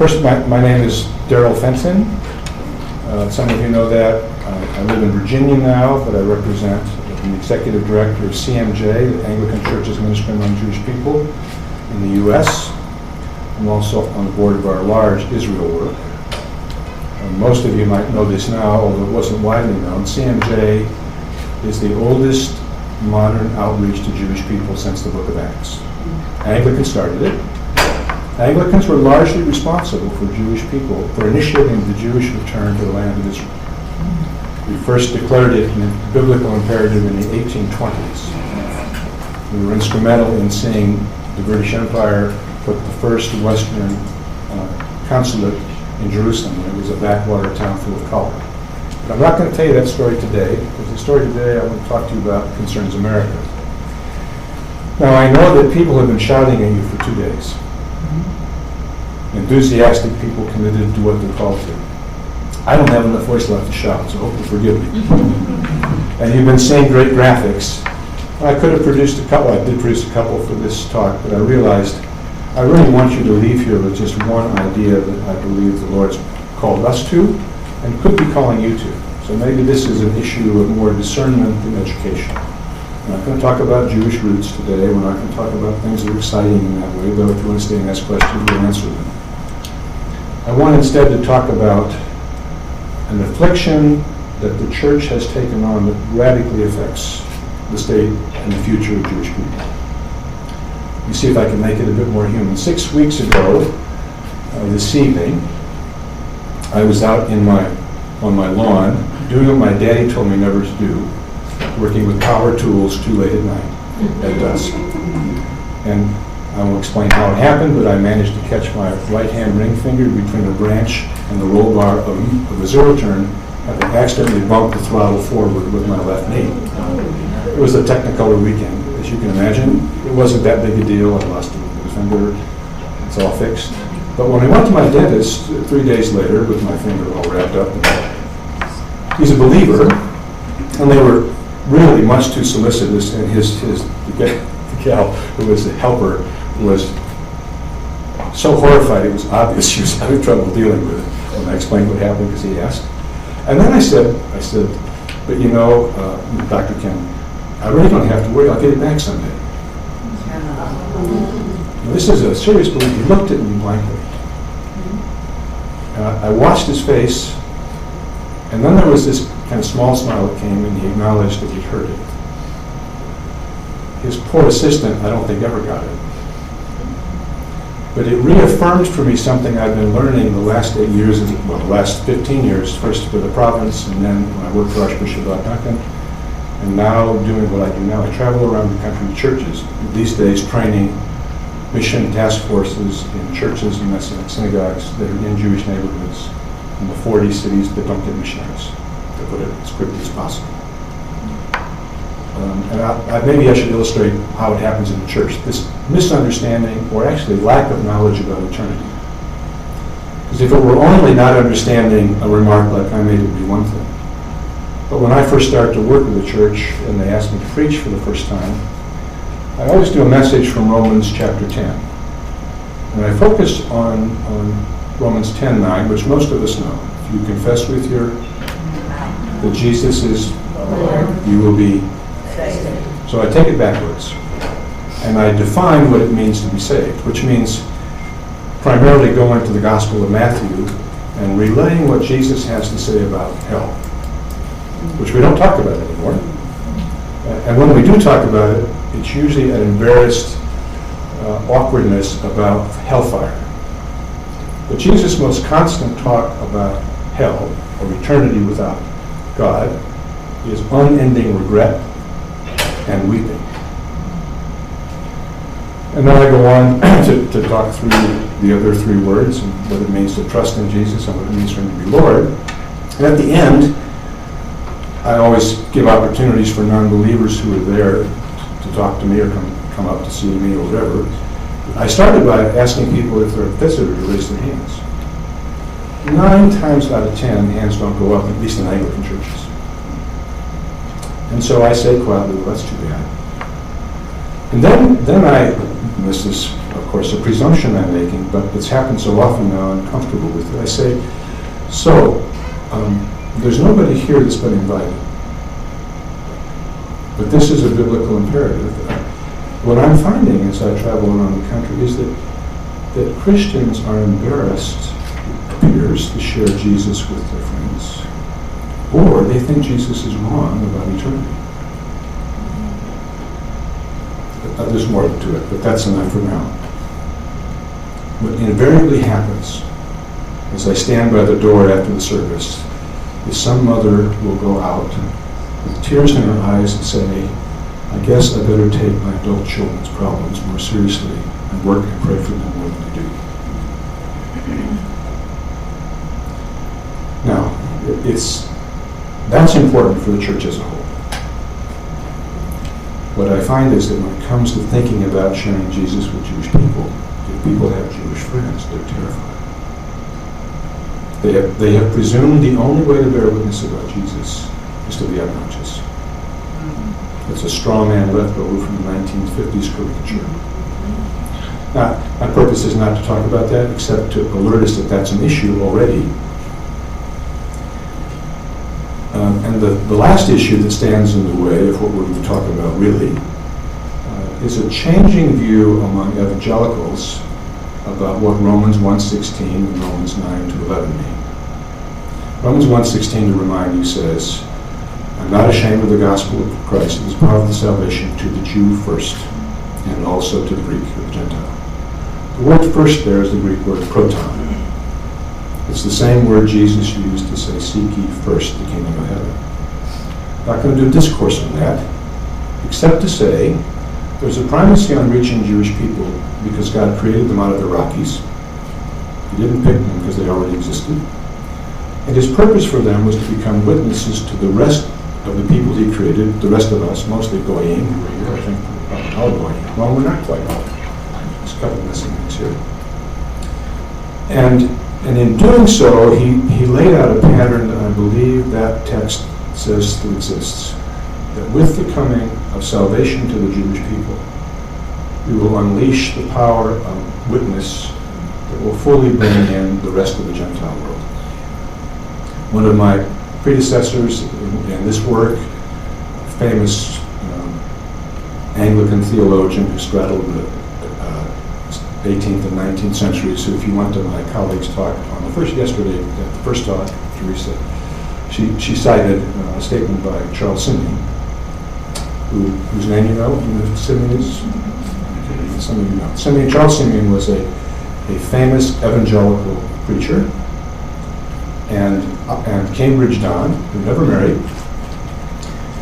First, my name is Daryl Fenton. Some of you know that. I live in Virginia now, but I represent the executive director of CMJ, the Anglican Church's Ministry among Jewish People in the U.S. I'm also on the board of our large Israel work. Most of you might know this now, although it wasn't widely known. CMJ is the oldest modern outreach to Jewish people since the book of Acts. Anglicans started it. Anglicans were largely responsible for Jewish people, for initiating the Jewish return to the land of Israel. We first declared it in a biblical imperative in the 1820s. We were instrumental in seeing the British Empire put the first Western consulate in Jerusalem when it was a backwater town full of color. But I'm not going to tell you that story today, because the story today I want to talk to you about concerns America. Now, I know that people have been shouting at you for 2 days. Enthusiastic people committed to what they're called to. I don't have enough voice left to shout, so hope you forgive me. And you've been seeing great graphics. I could have produced a couple, I did produce a couple for this talk, but I realized I really want you to leave here with just one idea that I believe the Lord's called us to, and could be calling you to. So maybe this is an issue of more discernment than education. We're not going to talk about Jewish roots today. We're not going to talk about things that are exciting in that way, though if you want to stay and ask questions, we'll answer them. I want instead to talk about an affliction that the church has taken on that radically affects the state and the future of Jewish people. Let me see if I can make it a bit more human. 6 weeks ago, this evening, I was out on my lawn doing what my daddy told me never to do, working with power tools too late at night, at dusk. And I won't explain how it happened, but I managed to catch my right-hand ring finger between a branch and the roll bar of a zero turn, and I accidentally bumped the throttle forward with my left knee. It was a Technicolor weekend, as you can imagine. It wasn't that big a deal. I lost the finger. It's all fixed. But when I went to my dentist 3 days later with my finger all wrapped up, he's a believer, and they were really much too solicitous, and the gal who was the helper was so horrified it was obvious she was having trouble dealing with it when I explained what happened because he asked. And then I said, but you know, Dr. Ken, I really don't have to worry, I'll get it back someday. Now, this is a serious belief. He looked at me blankly. And I watched his face, and then there was this kind of small smile that came, and he acknowledged that he'd heard it. His poor assistant, I don't think, ever got it. But it reaffirmed for me something I've been learning the last 8 years, well, the last 15 years, first for the province, and then when I worked for Archbishop Duncan, and now doing what I do now. I travel around the country to churches, these days training mission task forces in churches and Messianic synagogues that are in Jewish neighborhoods in the 40 cities that don't get missionaries, to put it as quickly as possible. And maybe I should illustrate how it happens in the church. This misunderstanding, or actually lack of knowledge about eternity. Because if it were only not understanding a remark like I made, it would be one thing. But when I first started to work with the church and they asked me to preach for the first time, I always do a message from Romans chapter 10. And I focus on Romans 10:9, which most of us know. If you confess with your that Jesus is Lord, you will be saved. So I take it backwards. And I define what it means to be saved, which means primarily going to the Gospel of Matthew and relaying what Jesus has to say about hell, which we don't talk about anymore. And when we do talk about it, it's usually an embarrassed awkwardness about hellfire. But Jesus' most constant talk about hell, or eternity without God, is unending regret and weeping. And then I go on to talk through the other three words and what it means to trust in Jesus and what it means for him to be Lord. And at the end, I always give opportunities for non-believers who are there to talk to me or come up to see me or whatever. I started by asking people if they're a visitor to raise their hands. 9 times out of 10, hands don't go up, at least in Anglican churches. And so I say quietly, well, that's too bad. And then and this is, of course, a presumption I'm making, but it's happened so often now I'm comfortable with it. I say, so, there's nobody here that's been invited. But this is a biblical imperative. What I'm finding as I travel around the country is that Christians are embarrassed, it appears, to share Jesus with their friends. Or they think Jesus is wrong about eternity. There's more to it, but that's enough for now. What invariably happens as I stand by the door after the service is some mother will go out with tears in her eyes and say, I guess I better take my adult children's problems more seriously and work and pray for them more than I do. Now, that's important for the church as a whole. What I find is that when it comes to thinking about sharing Jesus with Jewish people, if people have Jewish friends, they're terrified. They have presumed the only way to bear witness about Jesus is to be obnoxious. It's a straw man left over from the 1950s caricature. Now, my purpose is not to talk about that, except to alert us that that's an issue already. And the last issue that stands in the way of what we're going to talk about really is a changing view among evangelicals about what Romans 1:16 and Romans 9-11 mean. Romans 1:16, to remind you, says, I'm not ashamed of the gospel of Christ. It is power of the salvation to the Jew first, and also to the Greek or the Gentile. The word first there is the Greek word proton. It's the same word Jesus used to say, seek ye first the kingdom of heaven. I'm not going to do a discourse on that, except to say there's a primacy on reaching Jewish people because God created them out of the Rockies. He didn't pick them because they already existed. And his purpose for them was to become witnesses to the rest of the people he created, the rest of us, mostly Goyim, who are here, I think, all Goyim. Well, we're not quite all. There's a couple of missing things here. And in doing so, he laid out a pattern that I believe that text says still exists. That with the coming of salvation to the Jewish people, we will unleash the power of witness that will fully bring in the rest of the Gentile world. One of my predecessors in this work, a famous Anglican theologian who straddled the 18th and 19th centuries, who, if you went to my colleague's talk on the first talk, Teresa, she cited a statement by Charles Simeon, whose name you know who Simeon is? Some of you know. Charles Simeon was a famous evangelical preacher and Cambridge Don, who never married.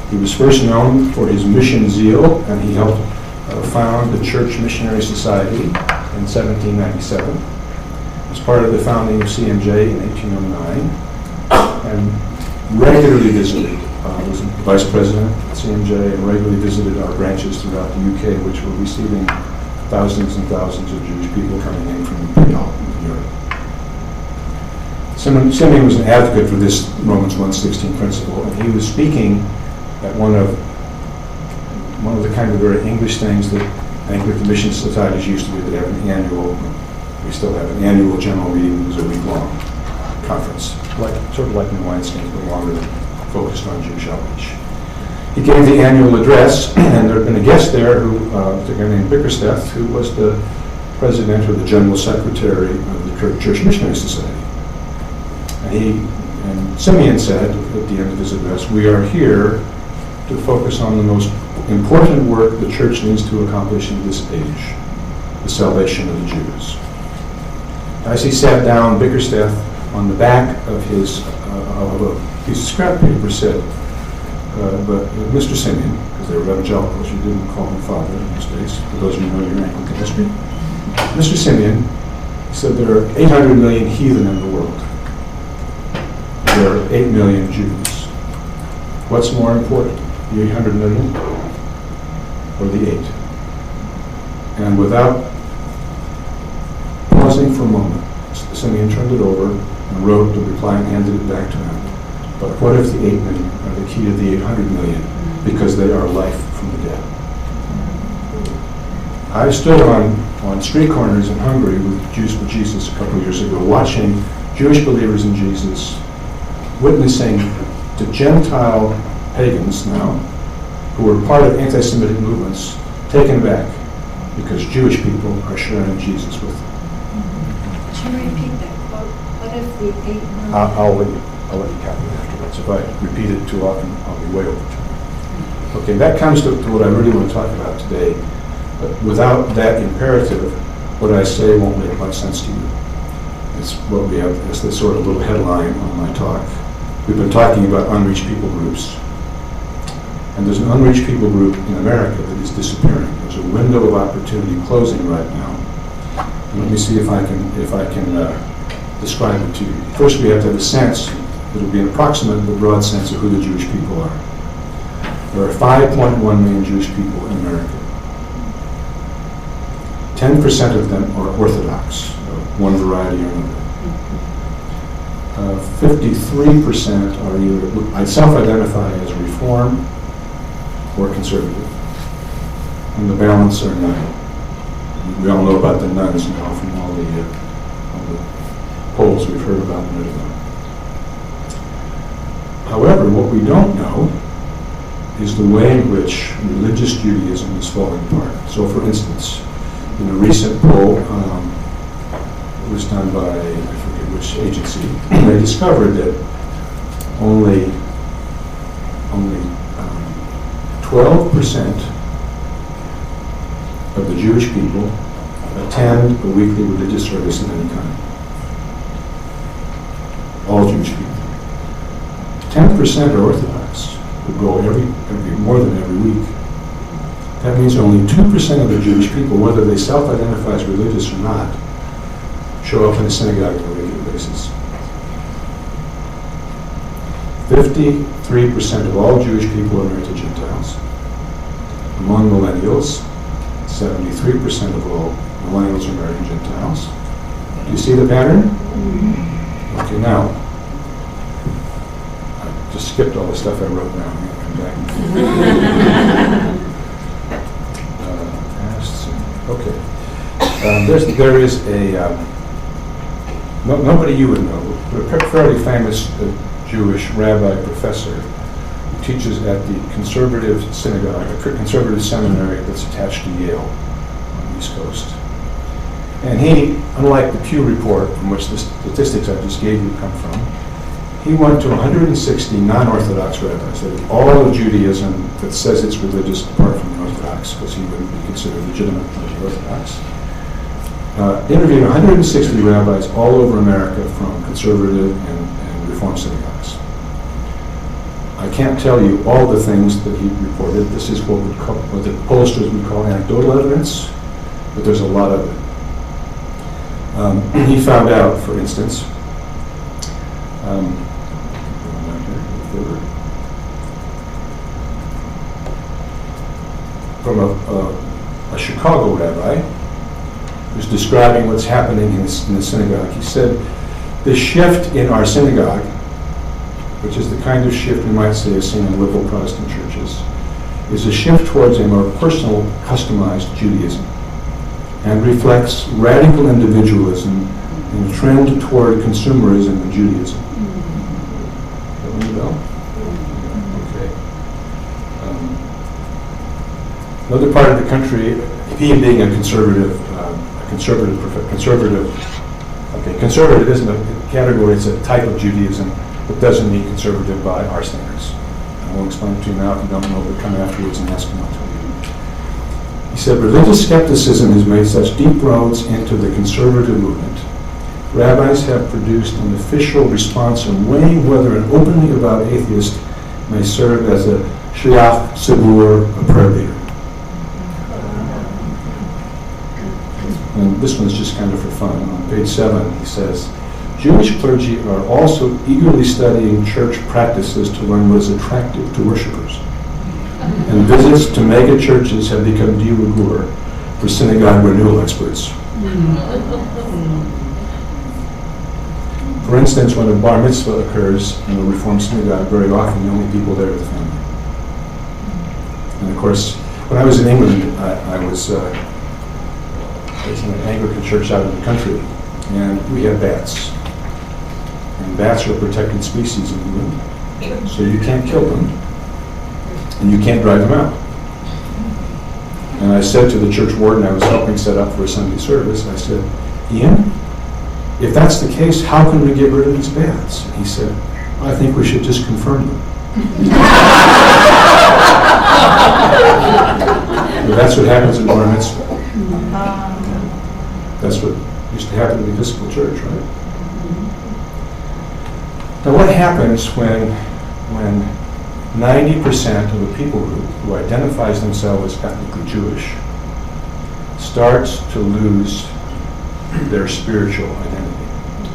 He was first known for his mission zeal, and he helped found the Church Missionary Society in 1797 as part of the founding of CMJ in 1809, and regularly visited, was vice president at CMJ, and regularly visited our branches throughout the UK, which were receiving thousands and thousands of Jewish people coming in from Europe. Simeon was an advocate for this Romans 1:16 principle, and he was speaking at one of the kind of very English things that Anglican mission societies used to do. They have an annual, we still have an annual general meeting. It was a week-long conference, sort of like the Wineskins, but longer, focused on Jewish outreach. He gave the annual address, and there had been a guest there, who was a guy named Bickerstaff, who was the president or the general secretary of the Church Missionary Society. And Simeon said at the end of his address, we are here to focus on the most important work the church needs to accomplish in this age, the salvation of the Jews. As he sat down, Bickerstaff, on the back of his of a piece of scrap paper, said, but Mr. Simeon, because they were evangelicals, you didn't call him father in those days, for those of you who know your Anglican history. Mr. Simeon said there are 800 million heathen in the world. There are 8 million Jews. What's more important, the 800 million or the 8? And without pausing for a moment, Simeon turned it over and wrote the reply and handed it back to him. But what if the 8 million are the key to the 800 million, because they are life from the dead? I stood on street corners in Hungary with Jews for Jesus a couple of years ago, watching Jewish believers in Jesus, witnessing to Gentile pagans now, who were part of anti-Semitic movements, taken back because Jewish people are sharing Jesus with them. Could you repeat that quote? What if the 8 million? I'll let you copy it afterwards. If I repeat it too often, I'll be way over time. Okay, that comes to what I really want to talk about today. But without that imperative, what I say won't make much sense to you. It's what we have, it's this sort of little headline on my talk. We've been talking about unreached people groups. And there's an unreached people group in America that is disappearing. There's a window of opportunity closing right now. And let me see if I can describe it to you. First, we have to have a sense, it'll be an approximate but broad sense of who the Jewish people are. There are 5.1 million Jewish people in America. 10% of them are Orthodox, of one variety or another. 53% are either, I self-identify as Reform or Conservative, and the balance are none. We all know about the nuns now from all the polls we've heard about a minute ago. However, what we don't know is the way in which religious Judaism is falling apart. So, for instance, in a recent poll, it was done by, I forget which agency, they discovered that only 12% of the Jewish people attend a weekly religious service of any kind. All Jewish people. 10% are Orthodox, who go every more than every week. That means only 2% of the Jewish people, whether they self-identify as religious or not, show up in a synagogue on a regular basis. 53% of all Jewish people are married to Gentiles. Among millennials, 73% of all millennials are married to Gentiles. Do you see the pattern? Okay, now, I just skipped all the stuff I wrote down. I'm going to come back. Okay. There is a, nobody you would know, but a fairly famous Jewish rabbi professor who teaches at the conservative synagogue, a conservative seminary that's attached to Yale on the East Coast. And he, unlike the Pew report from which the statistics I just gave you come from, he went to 160 non-Orthodox rabbis, that is all of Judaism that says it's religious apart from the Orthodox, because he wouldn't be considered legitimately Orthodox. Interviewed 160 rabbis all over America from conservative and Reform synagogues. I can't tell you all the things that he reported. This is what the pollsters would call anecdotal evidence, but there's a lot of it. He found out, for instance, from a Chicago rabbi who's describing what's happening in the synagogue. He said, the shift in our synagogue, which is the kind of shift we might say is seen in liberal Protestant churches, is a shift towards a more personal, customized Judaism, and reflects radical individualism and a trend toward consumerism in Judaism. That ring a bell? Okay. Another part of the country, he being a conservative, conservative isn't a category, it's a type of Judaism that doesn't mean conservative by our standards. I won't explain it to you now if you don't know, but come afterwards and ask me, I'll tell you. He said, religious skepticism has made such deep roads into the conservative movement. Rabbis have produced an official response on weighing whether an openly avowed atheist may serve as a shliach tzibur, a prayer leader. And this one's just kind of for fun. On page 7, he says, Jewish clergy are also eagerly studying church practices to learn what is attractive to worshipers. And visits to mega churches have become de rigueur for synagogue renewal experts. For instance, when a bar mitzvah occurs in a Reformed synagogue, very often the only people there are the family. And of course, when I was in England, I was was in an Anglican church out in the country, and we had bats. And bats are a protected species in England, so you can't kill them, and you can't drive them out. And I said to the church warden I was helping set up for a Sunday service, I said, Ian, if that's the case, how can we get rid of these bats? And he said, I think we should just confirm them. But that's what happens in Bar Mitzvah. That's what used to happen in the Episcopal Church, right? Now what happens when 90% of a people group who identifies themselves as ethnically Jewish starts to lose their spiritual identity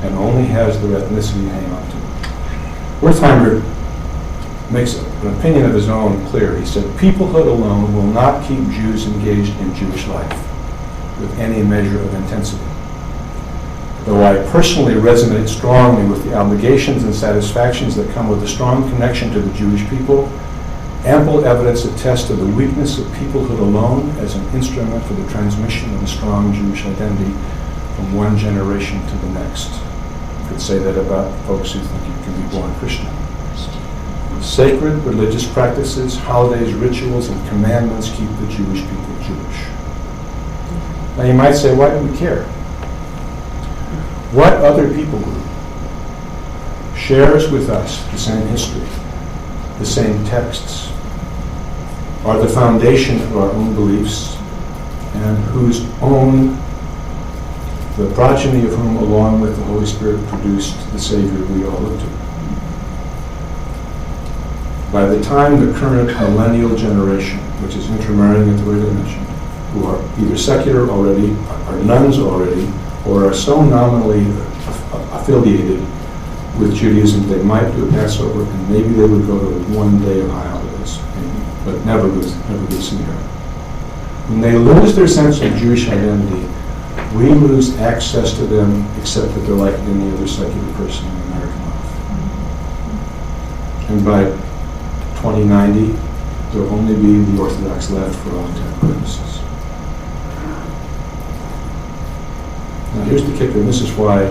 and only has their ethnicity to hang on to? Wertheimer makes an opinion of his own clear. He said, peoplehood alone will not keep Jews engaged in Jewish life with any measure of intensity. Though I personally resonate strongly with the obligations and satisfactions that come with a strong connection to the Jewish people, ample evidence attests to the weakness of peoplehood alone as an instrument for the transmission of a strong Jewish identity from one generation to the next. You could say that about folks who think you can be born Christian. Sacred religious practices, holidays, rituals, and commandments keep the Jewish people Jewish. Now you might say, why do we care? What other people group shares with us the same history, the same texts, are the foundation of our own beliefs, and the progeny of whom, along with the Holy Spirit, produced the Savior we all look to? By the time the current millennial generation, which is intermarrying at the rate I mentioned, who are either secular already, are nuns already, or are so nominally affiliated with Judaism they might do a Passover, and maybe they would go to one day of high holidays, but never go synagogue. When they lose their sense of Jewish identity, we lose access to them, except that they're like any other secular person in American life. And by 2090, there'll only be the Orthodox left for all intents and purposes. Now here's the kicker, and this is why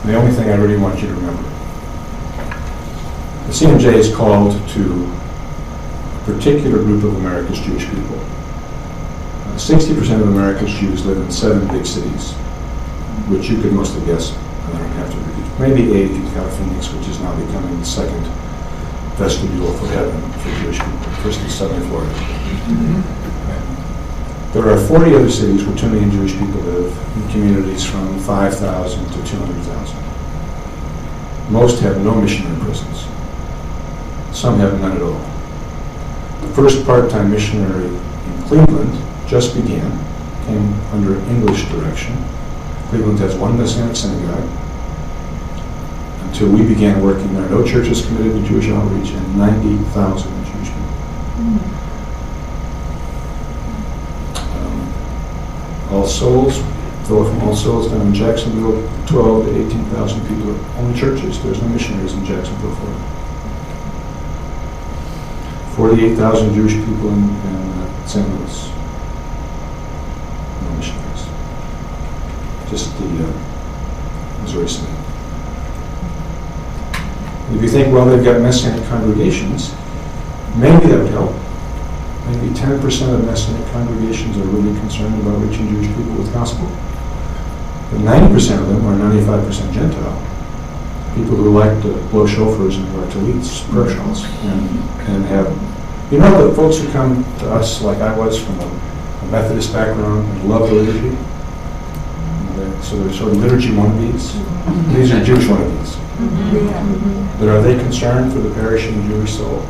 the only thing I really want you to remember. The CNJ is called to a particular group of America's Jewish people. 60% of America's Jews live in 7 big cities, which you could mostly guess. I don't have to repeat. Maybe 8 if you count Phoenix, which is now becoming the second vestibule for heaven for Jewish people. First is Southern Florida. There are 40 other cities where 2 million Jewish people live in communities from 5,000 to 200,000. Most have no missionary presence. Some have none at all. The first part-time missionary in Cleveland just began, came under English direction. Cleveland has 1 Messianic synagogue. Until we began working there, no churches committed to Jewish outreach, and 90,000 Jewish people. All Souls, though from All Souls down in Jacksonville, 12 to 18,000 people are only churches. There's no missionaries in Jacksonville, Florida. 48,000 Jewish people in St. Louis. No missionaries. Just the Missouri Synod. If you think, well, they've got Messianic congregations, maybe that would help. Maybe 10% of Messianic congregations are really concerned about reaching Jewish people with gospel. But 90% of them are 95% Gentile. People who like to blow shofars and wear tallits, prayer shawls, and have... You know the folks who come to us, like I was, from a Methodist background and love the liturgy? So they're sort of liturgy wannabes. These are Jewish wannabes. But are they concerned for the perishing Jewish soul?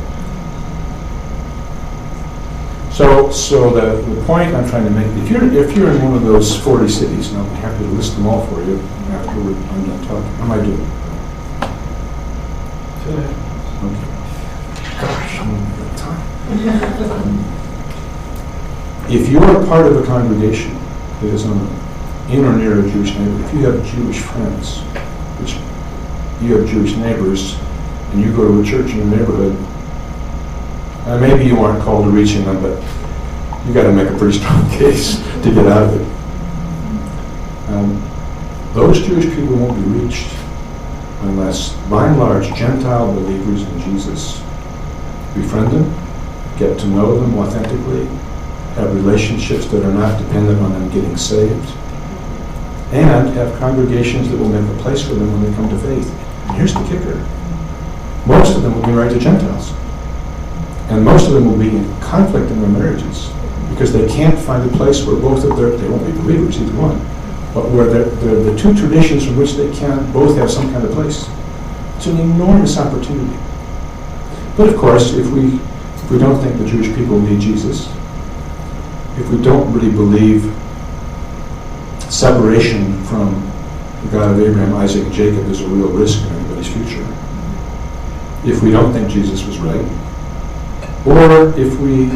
So the point I'm trying to make, if you're in one of those 40 cities, and I'll be happy to list them all for you after I'm done talking. How am I doing? Okay. Gosh, I'm running out of time. If you're a part of a congregation that is in or near a Jewish neighborhood, if you have Jewish friends, which you have Jewish neighbors, and you go to a church in your neighborhood, maybe you aren't called to reaching them, but you got to make a pretty strong case to get out of it. Those Jewish people won't be reached unless, by and large, Gentile believers in Jesus befriend them, get to know them authentically, have relationships that are not dependent on them getting saved, and have congregations that will make a place for them when they come to faith. And here's the kicker. Most of them will be married to Gentiles. And most of them will be in conflict in their marriages because they can't find a place where both of they won't be believers, either one, but where they're the two traditions from which they can both have some kind of place. It's an enormous opportunity. But of course, if we don't think the Jewish people need Jesus, if we don't really believe separation from the God of Abraham, Isaac, and Jacob is a real risk in anybody's future, if we don't think Jesus was right, or if we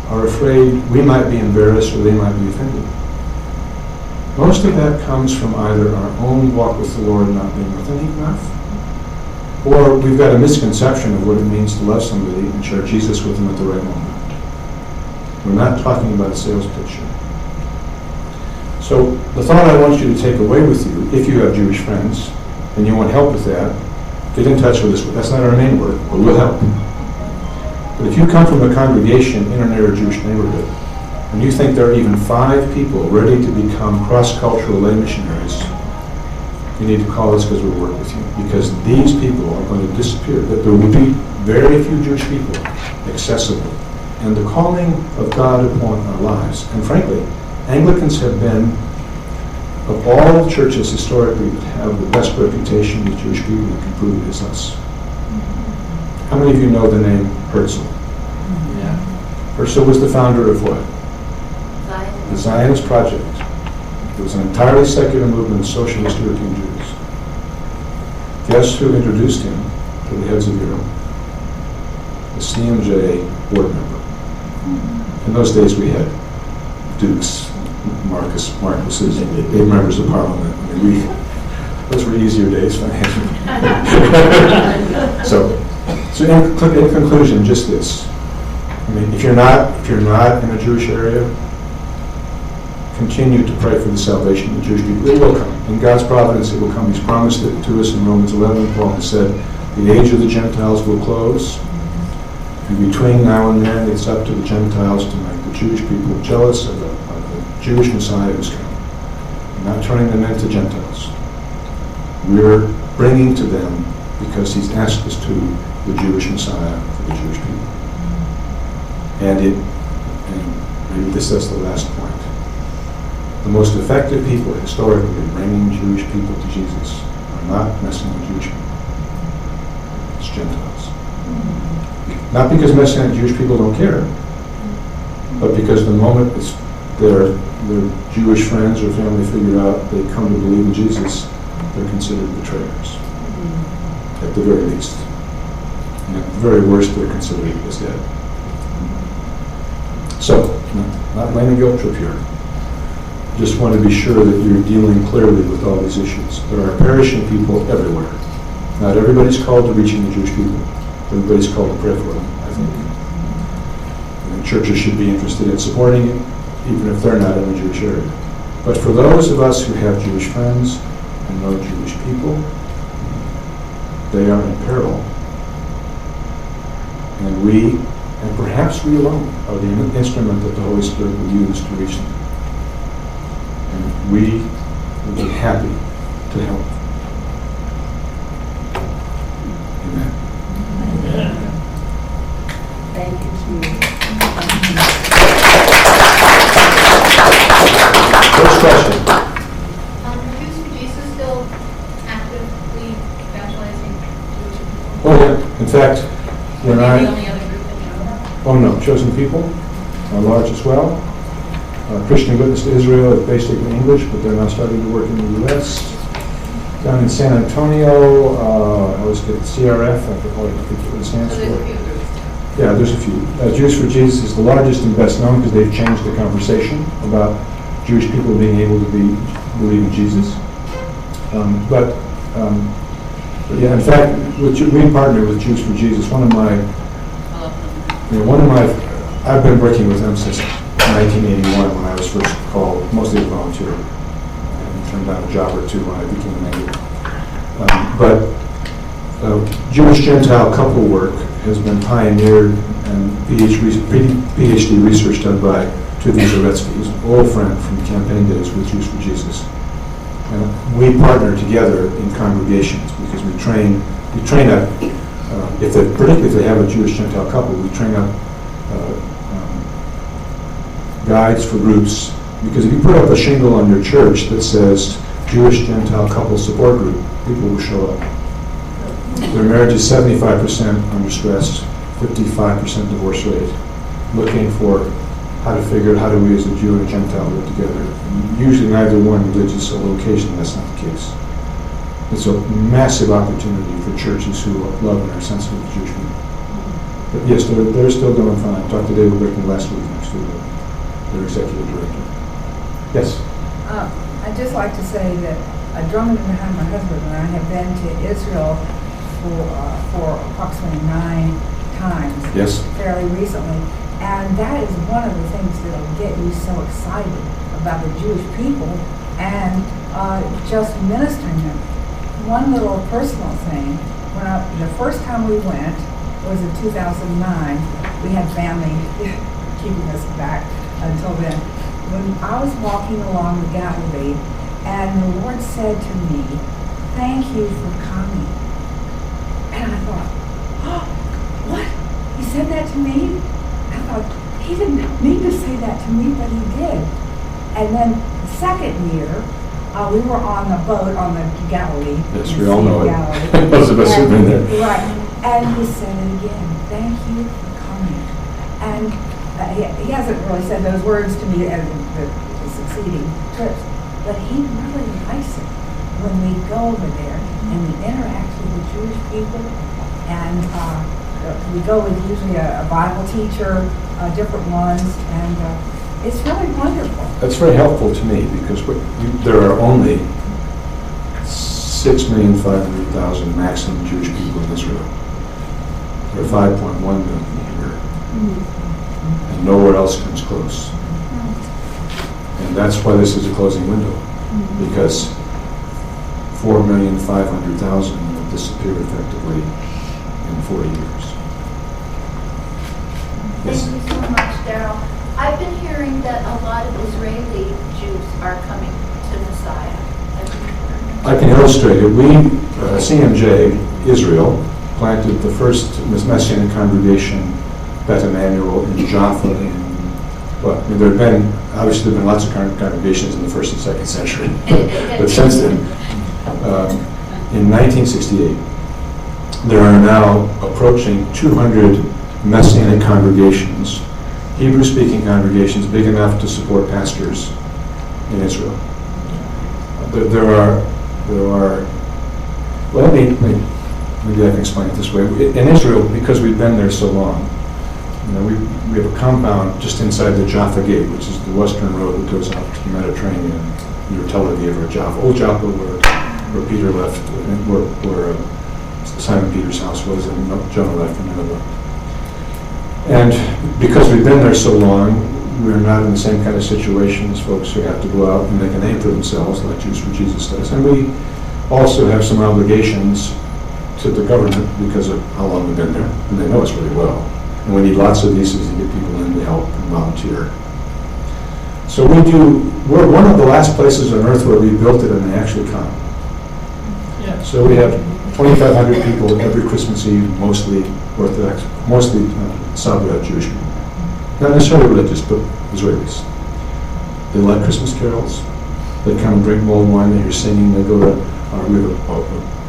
are afraid we might be embarrassed or they might be offended. Most of that comes from either our own walk with the Lord not being authentic enough, or we've got a misconception of what it means to love somebody and share Jesus with them at the right moment. We're not talking about a sales pitch here. So the thought I want you to take away with you, if you have Jewish friends and you want help with that, get in touch with us. That's not our main work, but we'll help. But if you come from a congregation in an area Jewish neighborhood, and you think there are even 5 people ready to become cross-cultural lay missionaries, you need to call us because we'll work with you. Because these people are going to disappear. That there will be very few Jewish people accessible. And the calling of God upon our lives, and frankly, Anglicans have been, of all churches historically that have the best reputation with Jewish people that can prove it is us. How many of you know the name Herzl? Yeah. Herzl was the founder of what? The Zionist Project. It was an entirely secular movement of socialist European Jews. Guess who introduced him to the heads of Europe? The CMJ board member. In those days we had dukes, marquises, big members of parliament. I mean, those were easier days financially. So in conclusion, just this. I mean, if you're not in a Jewish area, continue to pray for the salvation of the Jewish people. It will come. In God's providence, it will come. He's promised it to us in Romans 11. Paul has said, the age of the Gentiles will close. And between now and then, it's up to the Gentiles to make the Jewish people jealous of the Jewish Messiah who's coming. We're not turning them into Gentiles. We're bringing to them, because he's asked us to, the Jewish Messiah for the Jewish people. And maybe this is the last point. The most effective people historically in bringing Jewish people to Jesus are not Messianic Jewish people. It's Gentiles. Not because Messianic Jewish people don't care, but because the moment their Jewish friends or family figure out they come to believe in Jesus, they're considered betrayers, at the very least. And at the very worst, they're considered as dead. So, not laying a guilt trip here. Just want to be sure that you're dealing clearly with all these issues. There are perishing people everywhere. Not everybody's called to reaching the Jewish people. Everybody's called to pray for them, I think. And churches should be interested in supporting it, even if they're not in a Jewish area. But for those of us who have Jewish friends and know Jewish people, they are in peril. And we, and perhaps we alone, are the instrument that the Holy Spirit will use to reach them. And we will be happy to help. Amen. Thank you, Chief. First question. Are Jews for Jesus still actively evangelizing Jewish people? Oh, yeah. In fact, when Are they the I... only other group that you know of? Oh, no. Chosen People are large as well. Christian Witness to Israel is basically English, but they're now starting to work in the U.S. Down in San Antonio, I always get CRF, I forget what it stands So there's a for. few groups. Yeah, there's a few. Jews for Jesus is the largest and best known because they've changed the conversation about Jewish people being able to believe in Jesus. But yeah, in fact, we partner with Jews for Jesus. I've been working with them since 1981 when I was first called, mostly a volunteer. And turned down a job or two when I became a mayor. But Jewish Gentile couple work has been pioneered and PhD research done by Tudor Zaretsky, who's an old friend from campaign days with Jews for Jesus. And we partner together in congregations because we train up, particularly if they have a Jewish Gentile couple, we train up guides for groups. Because if you put up a shingle on your church that says Jewish Gentile couple support group, people will show up. Their marriage is 75% under stress, 55% divorce rate, looking for how to figure out how do we as a Jew and a Gentile live together. Usually neither one religious or location, that's not the case. It's a massive opportunity for churches who love and are sensitive to Jewish people. But yes, they're still doing fine. I talked to David Brickman last week, next week, their executive director. Yes? I'd just like to say that I drummed behind my husband and I have been to Israel for approximately 9 times. Yes. Fairly recently. And that is one of the things that will get you so excited about the Jewish people and just ministering them. One little personal thing, the first time we went was in 2009. We had family keeping us back until then. When I was walking along the Galilee, and the Lord said to me, "Thank you for coming." And I thought, oh, what? He said that to me? I thought, he didn't need to say that to me, but he did. And then the second year, we were on a boat on the Galilee. Yes, we all know Galilee. it. Most of us have been there. Right. And he said it again, "Thank you for coming." And he hasn't really said those words to me at the succeeding trips, but he really likes it when we go over there and we interact with the Jewish people, and we go with usually a Bible teacher, different ones, and it's really wonderful. That's very helpful to me because there are only 6,500,000 maximum Jewish people in Israel. There are 5.1 million here. And nowhere else comes close. And that's why this is a closing window, because 4,500,000 will disappear effectively in 40 years. Yes. Thank you so much, Daryl. I've been hearing that a lot of Israeli Jews are coming to Messiah. I can illustrate it. We, CMJ, Israel, planted the first Messianic congregation, Beth Emmanuel, in Jaffa there have been, obviously there have been lots of congregations in the 1st and 2nd century, but since then, in 1968, there are now approaching 200 Messianic congregations, Hebrew-speaking congregations big enough to support pastors in Israel. There are. Well, maybe I can explain it this way. In Israel, because we've been there so long, we have a compound just inside the Jaffa Gate, which is the western road that goes out to the Mediterranean, near Tel Aviv or Jaffa. Old Jaffa, where Peter left, where Simon Peter's house was, and Jonah left from Nineveh. And because we've been there so long, we're not in the same kind of situation as folks who have to go out and make a name for themselves, like Jews for Jesus does. And we also have some obligations to the government because of how long we've been there, and they know us really well. And we need lots of visas to get people in to help and volunteer. So we're one of the last places on earth where we built it and they actually come. Yeah. So we have 2,500 people every Christmas Eve, mostly Orthodox, mostly Sabbath Jewish people. Not necessarily religious, but Israelis. They like Christmas carols. They come and drink mulled wine, they hear singing, they go to, we have a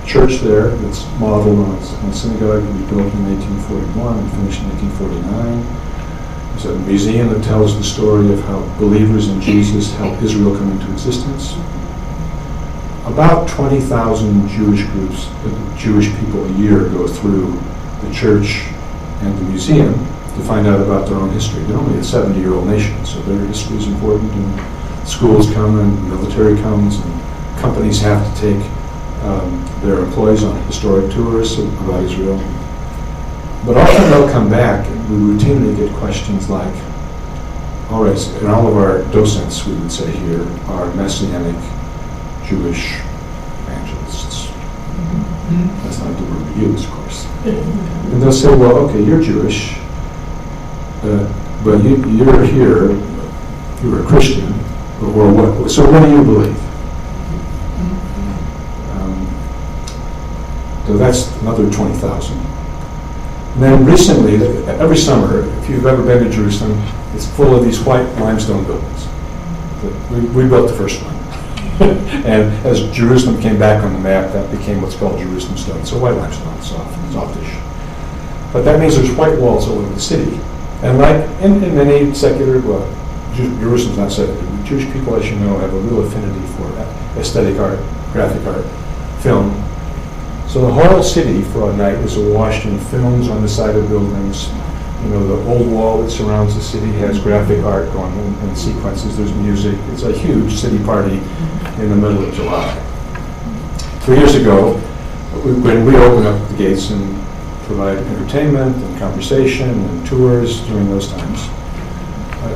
church there that's modeled on a synagogue that we built in 1841 and finished in 1849. There's a museum that tells the story of how believers in Jesus helped Israel come into existence. About 20,000 Jewish groups, Jewish people a year go through the church and the museum to find out about their own history. They're only a 70-year-old nation, so their history is important, and schools come and the military comes, and companies have to take their employees on historic tours about Israel. But often they'll come back and we routinely get questions like, all right, and all of our docents, we would say here, are Messianic Jewish evangelists. That's not the word we use, of course. And they'll say, well, okay, you're Jewish, but you're here, you're a Christian, or what? So what do you believe? So that's another 20,000. And then recently, every summer, if you've ever been to Jerusalem, it's full of these white limestone buildings. We built the first one. And as Jerusalem came back on the map, that became what's called Jerusalem stone. So white limestone, softish. But that means there's white walls all over the city. And like in many secular, well, Jerusalem's not secular. Jewish people, as you know, have a real affinity for aesthetic art, graphic art, film. So the whole city for a night is awash in films on the side of buildings. You know, the old wall that surrounds the city has graphic art going in sequences. There's music. It's a huge city party in the middle of July. 3 years ago, when we opened up the gates and provide entertainment and conversation and tours during those times,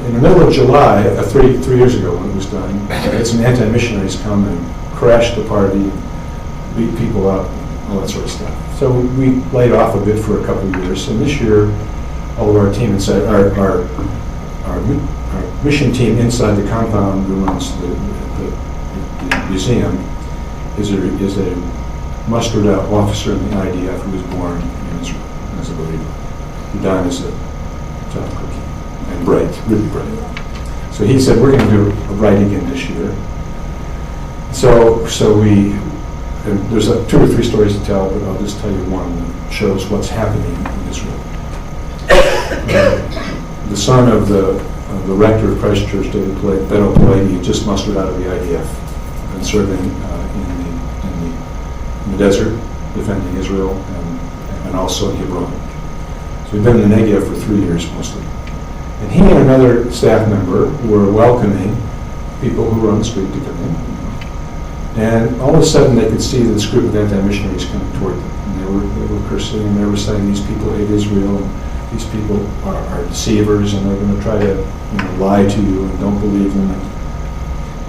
in the middle of July, 3 years ago when it was done, some anti-missionaries come and crash the party, beat people up, all that sort of stuff. So we laid off a bit for a couple of years, and this year, all of our team inside, our mission team inside the compound who runs the museum is a mustered out officer in the IDF who was born in Israel as a believer. He died as a tough cookie and bright, really bright. So he said, we're going to do a bright again this year. So we, and there's 2 or 3 stories to tell, but I'll just tell you one that shows what's happening in Israel. The son of the rector of Christ Church, Daryl, he just mustered out of the IDF and serving in the desert, defending Israel, and also in Hebron. So we've been in the Negev for 3 years mostly. And he and another staff member were welcoming people who were on the street to come in. And all of a sudden they could see this group of anti-missionaries coming toward them. And they were cursing, and they were saying these people hate Israel, and these people are deceivers, and they're going to try to lie to you, and don't believe them.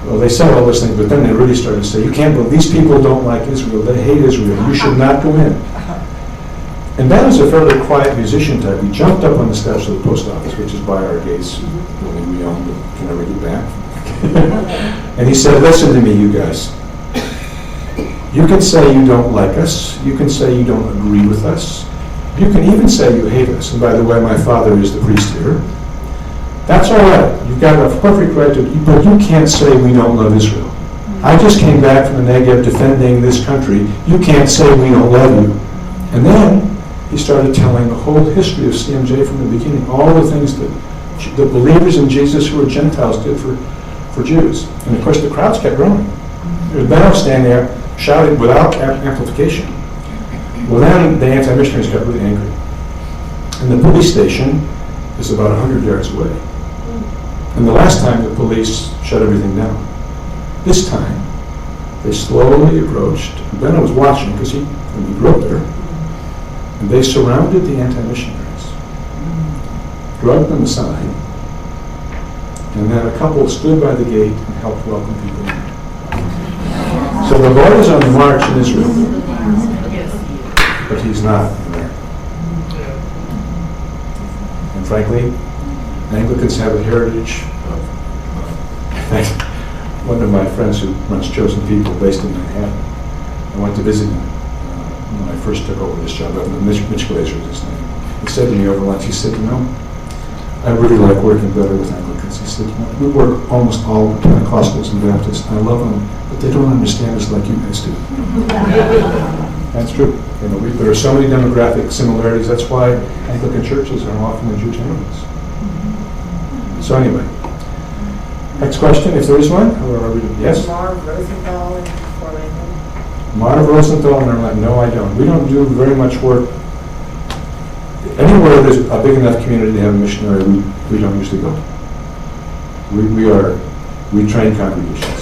Well, they said all those things, but then they really started to say, you can't believe, these people don't like Israel, they hate Israel, you should not go in. And that was a fairly quiet musician type. We jumped up on the steps of the post office, which is by our gates, building we own, but can never get back. And he said, listen to me, you guys. You can say you don't like us. You can say you don't agree with us. You can even say you hate us. And by the way, my father is the priest here. That's all right. You've got a perfect right to, but you can't say we don't love Israel. I just came back from the Negev defending this country. You can't say we don't love you. And then he started telling the whole history of CMJ from the beginning, all the things that the believers in Jesus who were Gentiles did for Jews. And of course the crowds kept growing. There's Benno standing there shouting without amplification. Well, then the anti-missionaries got really angry. And the police station is about 100 yards away. And the last time the police shut everything down. This time, they slowly approached. Benno was watching because he grew up there. And they surrounded the anti-missionaries, drugged them aside, and then a couple stood by the gate and helped welcome people in. So the Lord is on the march in Israel, but he's not in there. And frankly, Anglicans have a heritage of, one of my friends who runs Chosen People based in Manhattan, I went to visit him when I first took over this job. Mitch Glazer is his name. He said to me over lunch, he said, I really like working better with Anglicans. He said, we work almost all with Pentecostals and Baptists. I love them, but they don't understand us like you guys do. That's true. There are so many demographic similarities. That's why Anglican churches are often in Jewish neighborhoods. So anyway, next question, if there is one. Yes? Marv Rosenthal in Orlando. Marv Rosenthal in Orlando. No, I don't. We don't do very much work. Anywhere there's a big enough community to have a missionary, we don't usually go. We train congregations.